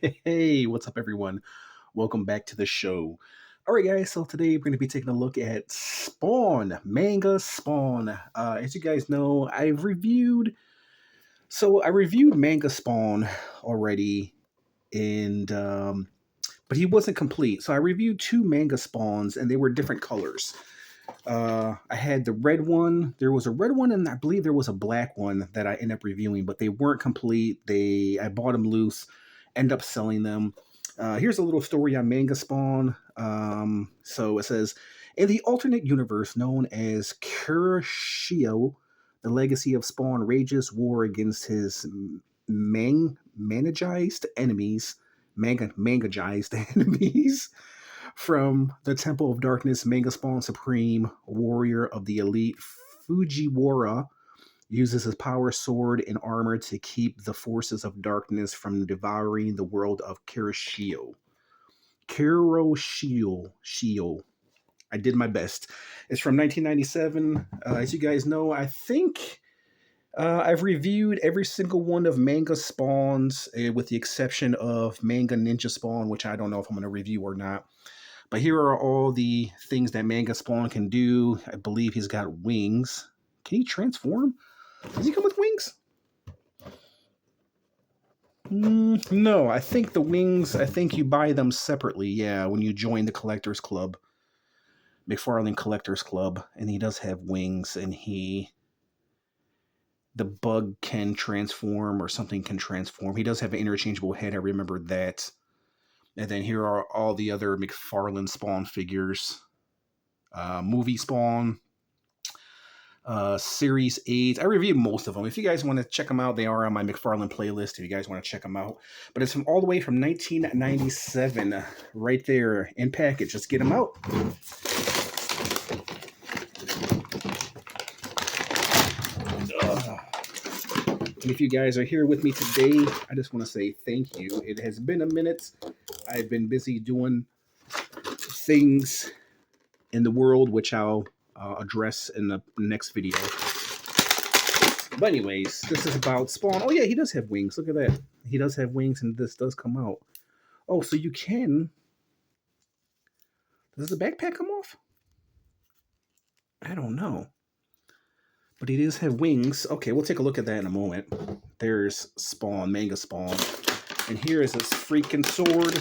Hey, what's up, everyone? Welcome back to the show. All right, guys. So today we're going to be taking a look at Spawn, manga Spawn. As you guys know, I reviewed manga Spawn already, and but he wasn't complete. So I reviewed two manga Spawns, and they were different colors. I had the red one. There was a red one, and I believe there was a black one that I ended up reviewing, but they weren't complete. I bought them loose, end up selling them. Here's a little story on Manga Spawn. So it says, in the alternate universe known as Kurashio, the legacy of Spawn rages war against his managized enemies, mangagized enemies from the Temple of Darkness. Manga Spawn Supreme, warrior of the elite Fujiwara, uses his power sword and armor to keep the forces of darkness from devouring the world of Kirishio. Shio. I did my best. It's from 1997. As you guys know, I think I've reviewed every single one of Manga Spawns, with the exception of Manga Ninja Spawn, which I don't know if I'm going to review or not. But here are all the things that Manga Spawn can do. I believe he's got wings. Can he transform? Does he come with wings? No, I think the wings, I think you buy them separately, yeah, when you join the Collectors Club. Mcfarlane Collectors Club. And he does have wings, and the bug can transform, or something can transform. He does have an interchangeable head, I remember that. And then here are all the other Mcfarlane Spawn figures. Movie Spawn, Series 8. I reviewed most of them. If you guys want to check them out, they are on my Mcfarlane playlist if you guys want to check them out. But it's from all the way from 1997, right there in package. Let's get them out. If you guys are here with me today, I just want to say thank you. It has been a minute. I've been busy doing things in the world, which I'll address in the next video. But anyways, this is about Spawn. Oh yeah, he does have wings. Look at that. He does have wings, and this does come out. Oh, so you can... Does the backpack come off? I don't know. But he does have wings. Okay, we'll take a look at that in a moment. There's Spawn, Manga Spawn. And here is his freaking sword,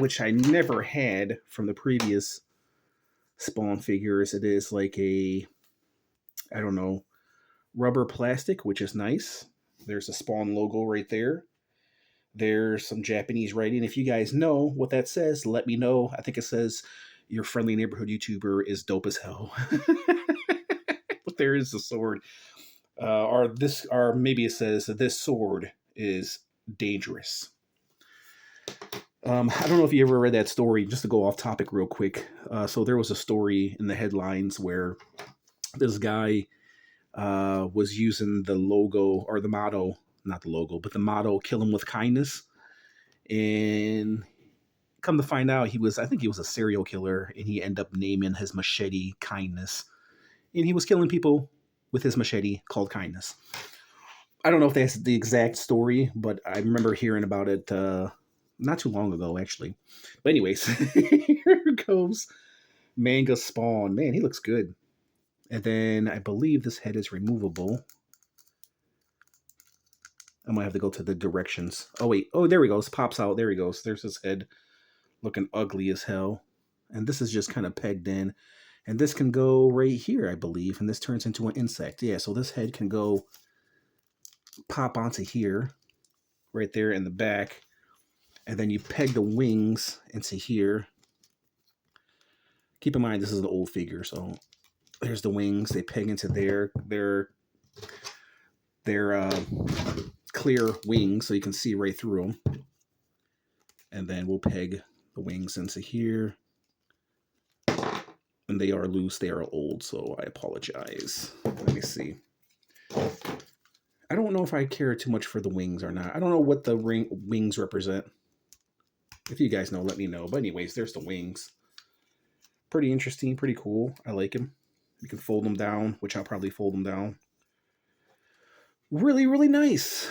which I never had from the previous Spawn figures. It is like a, I don't know, rubber plastic, which is nice. There's a Spawn logo right there. There's some Japanese writing. If you guys know what that says, let me know. I think it says, your friendly neighborhood YouTuber is dope as hell. But there is the sword. Or maybe it says, this sword is dangerous. I don't know if you ever read that story, just to go off topic real quick. So there was a story in the headlines where this guy was using the logo, or the motto, not the logo, but the motto, kill him with kindness. And come to find out, I think he was a serial killer, and he ended up naming his machete Kindness. And he was killing people with his machete called Kindness. I don't know if that's the exact story, but I remember hearing about it not too long ago, actually. But anyways, here goes Manga Spawn. Man, he looks good. And then I believe this head is removable. I might have to go to the directions. Oh, wait. Oh, there he goes. Pops out. There he goes. There's his head. Looking ugly as hell. And this is just kind of pegged in. And this can go right here, I believe. And this turns into an insect. Yeah, so this head can go pop onto here. Right there in the back. And then you peg the wings into here. Keep in mind, this is an old figure, so there's the wings. They peg into their clear wings, so you can see right through them. And then we'll peg the wings into here. And they are loose. They are old, so I apologize. Let me see. I don't know if I care too much for the wings or not. I don't know what the wings represent. If you guys know, let me know. But anyways, there's the wings. Pretty interesting, pretty cool. I like him. You can fold them down, which I'll probably fold them down. Really, really nice.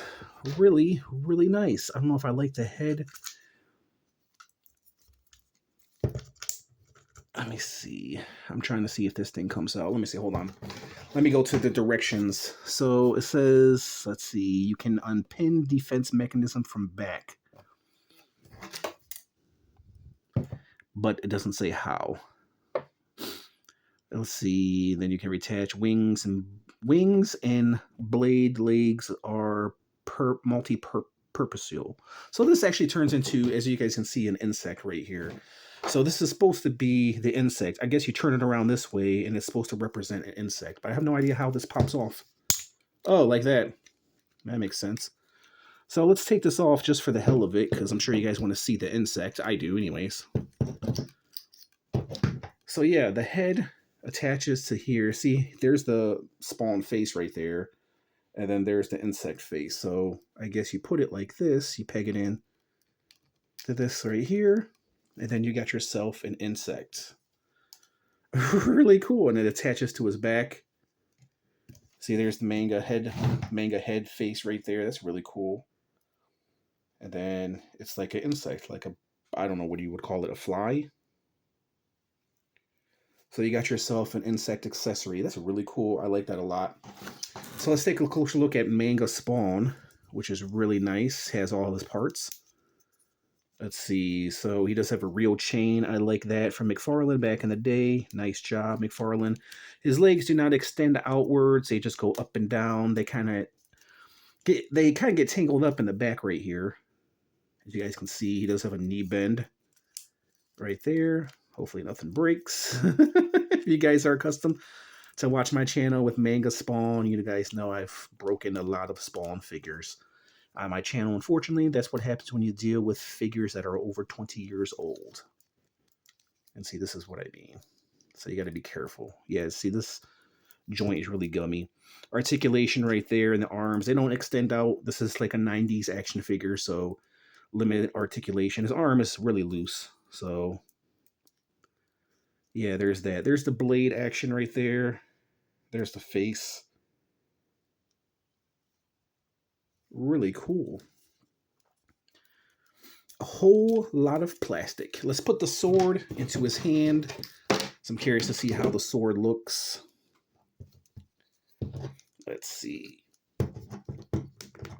Really, really nice. I don't know if I like the head. Let me see. I'm trying to see if this thing comes out. Let me see. Hold on. Let me go to the directions. So it says, let's see, you can unpin defense mechanism from back, but it doesn't say how. Let's see. Then you can retach wings and blade legs are multi-purposeful. So this actually turns into, as you guys can see, an insect right here. So this is supposed to be the insect. I guess you turn it around this way and it's supposed to represent an insect, but I have no idea how this pops off. Oh, like that. That makes sense. So let's take this off just for the hell of it, because I'm sure you guys want to see the insect. I do anyways. So yeah, the head attaches to here. See, there's the spawn face right there. And then there's the insect face. So I guess you put it like this. You peg it in to this right here. And then you got yourself an insect. Really cool. And it attaches to his back. See, there's the manga head face right there. That's really cool. And then it's like an insect, like a, I don't know what you would call it, a fly. So you got yourself an insect accessory. That's really cool. I like that a lot. So let's take a closer look at Manga Spawn, which is really nice. Has all his parts. Let's see. So he does have a real chain. I like that from Mcfarlane back in the day. Nice job, Mcfarlane. His legs do not extend outwards. They just go up and down. They kind of get tangled up in the back right here. As you guys can see, he does have a knee bend right there. Hopefully nothing breaks. If you guys are accustomed to watch my channel with Manga Spawn, you guys know I've broken a lot of Spawn figures on my channel. Unfortunately, that's what happens when you deal with figures that are over 20 years old. And see, this is what I mean. So you got to be careful. Yeah, see, this joint is really gummy. Articulation right there in the arms. They don't extend out. This is like a 90s action figure, so limited articulation. His arm is really loose. So yeah, there's that. There's the blade action right there. There's the face. Really cool. A whole lot of plastic. Let's put the sword into his hand. So I'm curious to see how the sword looks. Let's see.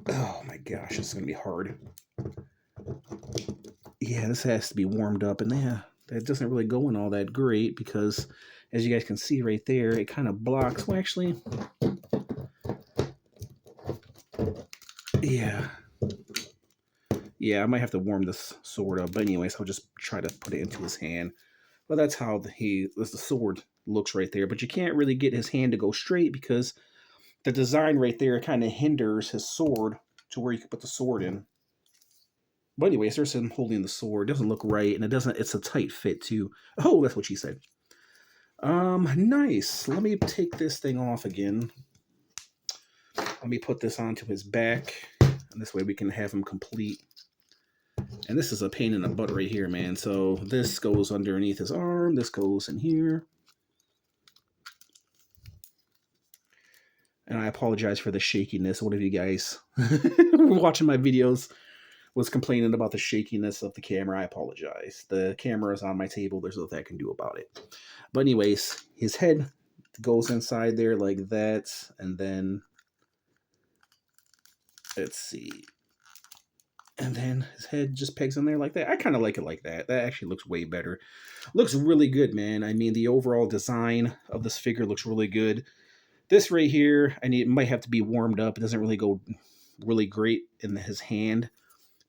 Oh my gosh, this is going to be hard. Yeah, this has to be warmed up. And yeah, that doesn't really go in all that great because, as you guys can see right there, it kind of blocks. Well, actually, yeah. Yeah, I might have to warm this sword up. But anyways, I'll just try to put it into his hand. Well, that's how the sword looks right there. But you can't really get his hand to go straight because the design right there kind of hinders his sword to where you can put the sword in. But anyways, there's him holding the sword. It doesn't look right, and it's a tight fit too. Oh, that's what she said. Nice. Let me take this thing off again. Let me put this onto his back. And this way we can have him complete. And this is a pain in the butt right here, man. So this goes underneath his arm. This goes in here. And I apologize for the shakiness. What if you guys watching my videos was complaining about the shakiness of the camera? I apologize. The camera is on my table. There's nothing I can do about it. But anyways, his head goes inside there like that. And then, let's see. And then his head just pegs in there like that. I kind of like it like that. That actually looks way better. Looks really good, man. I mean, the overall design of this figure looks really good. This right here, it might have to be warmed up. It doesn't really go really great in his hand.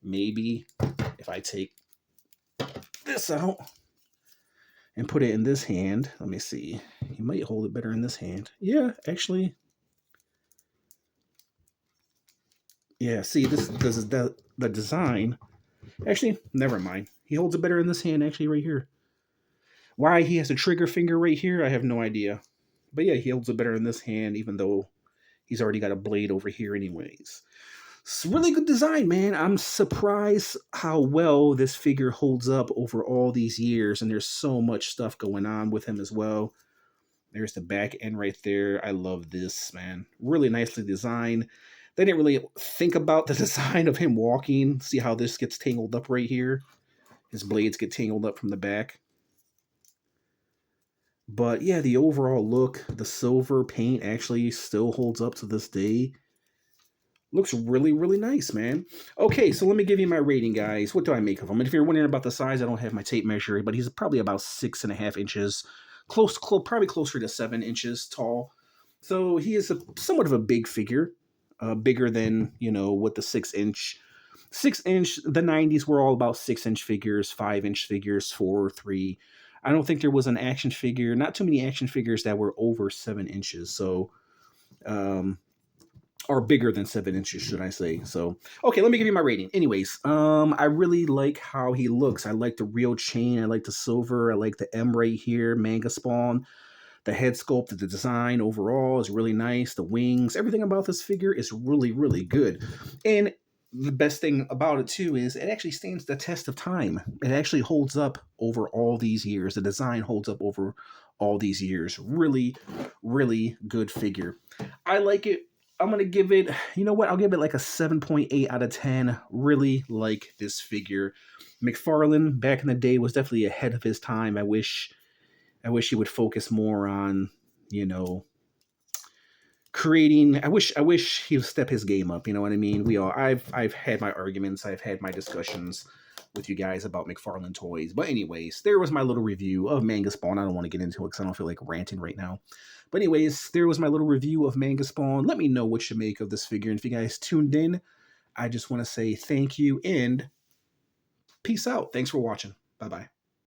Maybe if I take this out and put it in this hand. Let me see. He might hold it better in this hand. Yeah, actually. Yeah, see, this is the design. Actually, never mind. He holds it better in this hand, actually, right here. Why he has a trigger finger right here, I have no idea. But yeah, he holds it better in this hand, even though he's already got a blade over here anyways. It's really good design, man. I'm surprised how well this figure holds up over all these years, and there's so much stuff going on with him as well. There's the back end right there. I love this, man. Really nicely designed. They didn't really think about the design of him walking. See how this gets tangled up right here? His blades get tangled up from the back. But yeah, the overall look, the silver paint actually still holds up to this day. Looks really, really nice, man. Okay, so let me give you my rating, guys. What do I make of him? And if you're wondering about the size, I don't have my tape measure, but he's probably about 6.5 inches, probably closer to 7 inches tall. So he is somewhat of a big figure, bigger than what the 6 inch. 6 inch, the 90s were all about 6 inch figures, 5 inch figures, 4 or 3. I don't think there was an action figure, not too many action figures that were over 7 inches. So, or bigger than 7 inches, should I say. So, okay, let me give you my rating. Anyways, I really like how he looks. I like the real chain. I like the silver. I like the M right here, Manga Spawn. The head sculpt, the design overall is really nice. The wings, everything about this figure is really, really good. And the best thing about it too is it actually stands the test of time. It actually holds up over all these years. The design holds up over all these years. Really, really good figure. I like it. I'm going to give it, you know what? I'll give it like a 7.8 out of 10. Really like this figure. Mcfarlane back in the day was definitely ahead of his time. I wish he would focus more on, you know, creating. I wish he would step his game up. You know what I mean? I've had my arguments. I've had my discussions with you guys about Mcfarlane toys. But anyways, there was my little review of Manga Spawn. I don't want to get into it because I don't feel like ranting right now. But anyways, there was my little review of Manga Spawn. Let me know what you make of this figure. And if you guys tuned in, I just want to say thank you and peace out. Thanks for watching. Bye-bye.